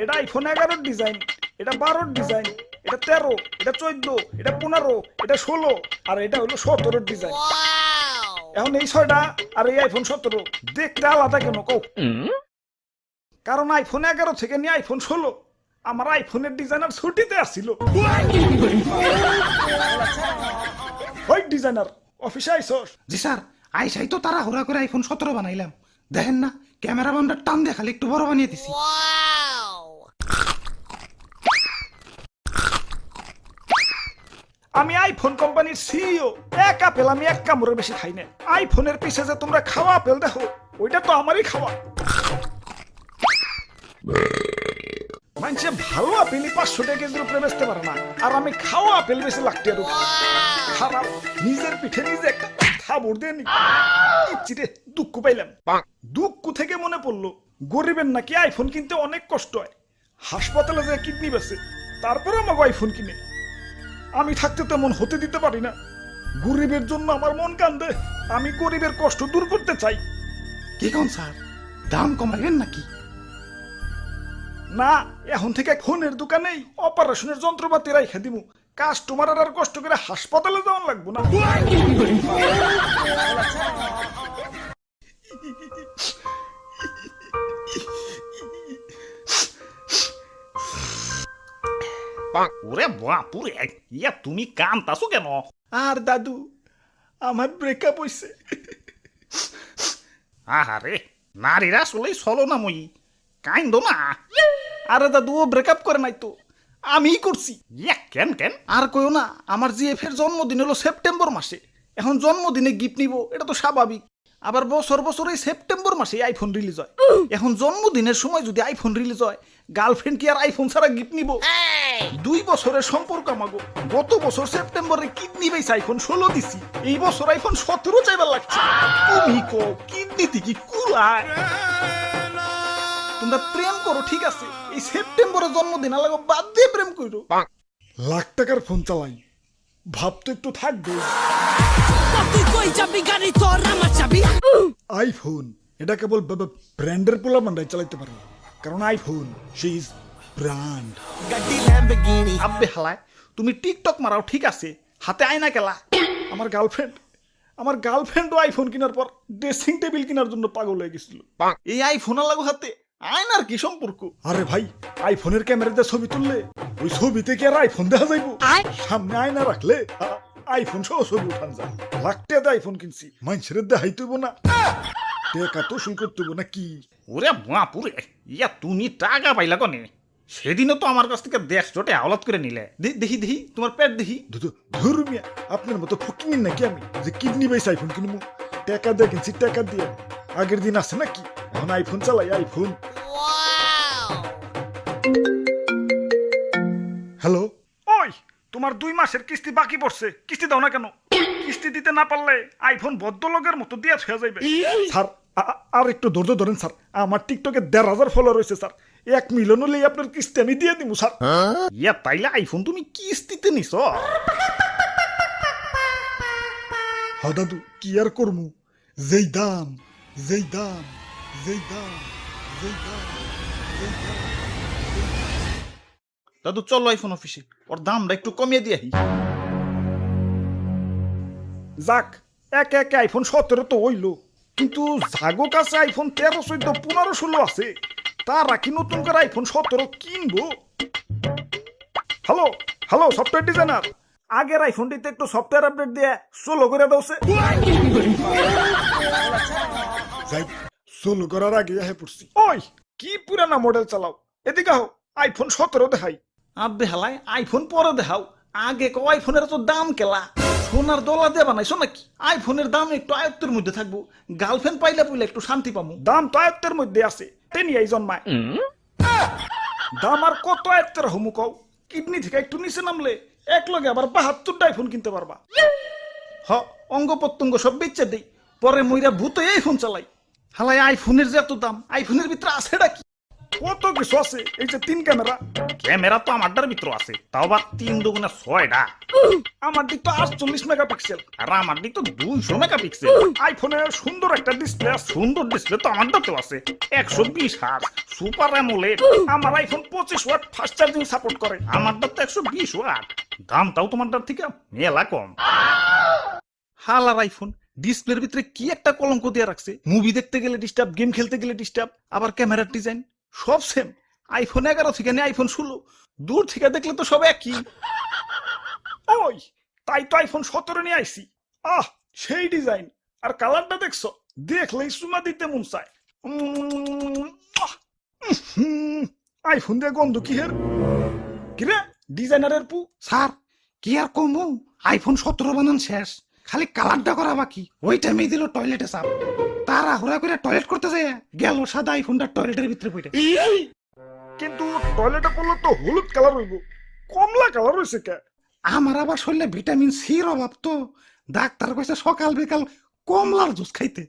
এটা iPhone 11 design, এটা 12 design, এটা 13, এটা 14, এটা 15, এটা 16 আর এটা হলো 17 ডিজাইন। এখন এই 6টা আর এই আইফোন 17 দেখতে আলাদা কেন কও? কারণ আইফোন 11 থেকে নিয়ে আইফোন 16 আমার আইফোনের ডিজাইনার ছুটিতে আসছিল। ওই ডিজাইনার অফিসে আইছস? জি স্যার, আইসাই তো তারা হুড়া করে আইফোন 17 বানাইলাম। দেখেন না ক্যামেরা বামটা টান দিয়ে খালি একটু বড় বানিয়ে দিছি। আমি আইফোন কোম্পানির সিইও, এক আপেল আমি এক কামড়ের বেশি খাই না। আইফোনের পিছে যে তোমরা খাওয়া আপেল দেখো ওইটা তো আমারই খাওয়া। মানুষে ভালো আপেলই 500 টাকা কেজির উপরে বেচতে পারে না, আর আমি খাওয়া আপেল বেশি লাগতে আর খারাপ। নিজের পিঠে নিজে একটা থাবড় দিয়ে নি চিরে দুঃখ পাইলাম। দুঃখ থেকে মনে পড়লো গরিবের নাকি আইফোন কিনতে অনেক কষ্ট হয়। হাসপাতালে যে কিডনি বেচে তারপরে আমাকে আইফোন কিনে। আমি থাকতে তেমন হতে দিতে পারি না। গরিবের জন্য আমার মন কান্দে। আমি গরিবের কষ্ট দূর করতে চাই। কি কোন স্যার, দাম কমাইবেন নাকি? না, এখন থেকে ফোনের দোকানেই অপারেশনের যন্ত্রপাতি রাইখা দিমু। কাস্টমার আর কষ্ট করে হাসপাতালে যাওয়ান লাগবো না। ওরে বাপুরে, ইয়া তুমি কান্তাছো কেন? আর দাদু, আমার ব্রেকআপ হইছে। আহারে, নারীরা আসলেই চলো না মই, কাইন্দ না। আরে দাদু, ও ব্রেকআপ করে নাই তো, আমিই করছি। ইয়া কেন কেন? আর কইও না, আমার জিএফের জন্মদিন হলো সেপ্টেম্বর মাসে। এখন জন্মদিনে গিফট নিব, এটা তো স্বাভাবিক। আবার বছর বছর এই সেপ্টেম্বর মাসে আইফোন রিলিজ হয়। এখন জন্মদিনের সময় যদি আইফোন রিলিজ হয়, গার্লফ্রেন্ড কি আর আইফোন ছাড়া গিফট নিব? 2 বছরের সম্পর্ক আমাগো। গত বছর সেপ্টেম্বরে কিডনি বেস আইফোন 16 দিছি, এই বছর আইফোন 17 চাইবার লাগছে। তুমি কো কিডনিতে কি কুলায়? তোমরা প্রেম করো ঠিক আছে, এই সেপ্টেম্বরের জন্মদিন আলাগো বাদ দিয়ে প্রেম করো। লাখ টাকার ফোন চালাই, ভাব তো একটু থাকবে। আইফোন এটা কেবল ব্র্যান্ডের পোলা বান্ডাই চালাইতে পারে, কারণ আইফোন সে ইজ ব্র্যান্ড। আব্বে হালায়, তুমি টিকটক মারাও ঠিক আছে, হাতে আয়না কেলা। আমার গার্লফ্রেন্ডও আইফোন কেনার পর ড্রেসিং টেবিল কেনার জন্য পাগল হয়ে গেছিল। এই আইফোন লাগো হাতে আয়নার কি সম্পর্ক? আরে ভাই, আইফোনের ক্যামেরাতে ছবি তুললে ওই ছবিতে কি আর আইফোন দেখা যাইবো? সামনে আয়না রাখলে আইফোন সহ ছবি উঠান যায়। লাখ টাকা আইফোন কিনছি, মানুষের দেখাই তুইব না, টাকা তো শুল করতে না কি? ওরে বাপুরে, ইয়া তুমি টাকা পাইলা কনে? সেদিনও তো আমার কাছ থেকে 150 টাকা আওলাদ করে নিলে। দেখি তোমার পেট দেখি। ধরু মিয়া, আপনার মতো ফকিং নাকি আমি যে কিডনি বেস আইফোন কিনবো? টাকা দিয়ে কিনছি, টাকা দিয়ে। আগের দিন আছে নাকি? এখন আইফোন চালাই, আইফোন। হ্যালো, ওই তোমার 2 মাসের কিস্তি বাকি পড়ছে, কিস্তি দাও না কেন? কিস্তি দিতে না পারলে আইফোন ভদ্রলোকের মতো দিয়া হয়ে যাইবে। স্যার আর একটু ধৈর্য ধরেন স্যার, আমার টিকটকে 1,500 ফলোয়ার রয়েছে স্যার। 1 মিলিয়ন হলেই আপনার কিস্তি আমি দিয়ে দিব স্যার। ইয়া তাইলে আইফোন তুমি কিস্তিতে নিছ? হ্যাঁ দাদু, কি আর করমু? যেই দাম, যেই দাম, যেই দাম, যেই দাম, যেই দাম। দাদু চলো আইফোন অফিসে, ওর দামটা একটু কমিয়ে দিয়ে। যাক, একে আইফোন 17 তো হইলো, কিন্তু জাগো কাছে আইফোন 13, 14, 15, 16 আছে। তারা কি নতুন করে আইফোন 17 কিনবো? হ্যালো সফটওয়্যার ডিজাইনার, আগের আইফোনটিতে একটু সফটওয়্যার আপডেট দিয়ে সোলো করে দাওছে। যাই, সোলো করার আগে পড়ছি। ওই কি পুরানা মডেল চালাও, এদিকে আও, আইফোন 17 দেখাই। আব্বে হালায়, আইফোন পরে দেখাও, আগে কো আইফোনের তো দাম কেলা। সোনার দলা দিয়ে বানাইছো নাকি? আইফোনের দাম একটু আয়ত্তের মধ্যে থাকবো, গার্লফ্রেন্ড পাইলে একটু শান্তি পাবো। দাম তো আয়ত্তের মধ্যে আছে, তেনি এই জন্মায়। দাম আর কত আয়ত্তের হমু কও? কিডনি থেকে একটু নিচে নামলে এক লগে আবার 72টা আইফোন কিনতে পারবা। অঙ্গ প্রত্যঙ্গ সব বেচে দেই, পরে মইরা ভূত আইফোন চালাই। হালাই আইফোনের যে এত দাম, আইফোনের ভিতরে আছেটা কি? কত কিছু আছে, এই যে 3 ক্যামেরা। ক্যামেরা তো আমারটার ভিতর আছে, তাও আবার 3 দুগুণে 6টা। আমার দিক তো 48 মেগাপিক্সেল। আর আমার দিক তো 200 মেগাপিক্সেল। আইফোনে সুন্দর একটা ডিসপ্লে আছে। সুন্দর ডিসপ্লে তো আমারটাতেও আছে, 120 হার্জ সুপার অ্যামোলেড। আমার iPhone 25 watt fast charging support করে। আমারটা তো 120 ওয়াট, দামটাও তোমারটার থেকে মেলা কম। হালার আইফোন ডিসপ্লের ভিতরে কি একটা কলঙ্ক দিয়ে রাখছে। মুভি দেখতে গেলে ডিস্টার্ব, গেম খেলতে গেলে ডিস্টার্ব, আবার ক্যামেরার ডিজাইন সব সেম। আইফোন 11 থেকে নিয়ে আইফোন 16, দূর থেকে দেখলে তো সব একই। ওই তাই তো আইফোন 17 নিয়ে আইছি। আহ সেই ডিজাইন আর কালারটা দেখছো, দেখলেই সুমা দিতে মন চায়। আইফোন দিয়ে গন্ধ কি হের, কিরে ডিজাইনারের পু। স্যার কি আর কমু, আইফোন 17 বানান শেষ, খালি কালারটা করা বাকি। ওই টাইমে দিল টয়লেটে চাপ, তারা হুড়া করে টয়লেট করতে যায়, গেল সাদা আইফোনটা টয়লেটের ভিতরে পড়ে। কিন্তু টয়লেটে পড়লে তো হলুদ কালার হইব, কমলা কালার হইছে কে? আমার আবার শরীরে ভিটামিন সির অভাব তো, ডাক্তার কইছে সকাল বিকাল কমলার জুস খাইতে।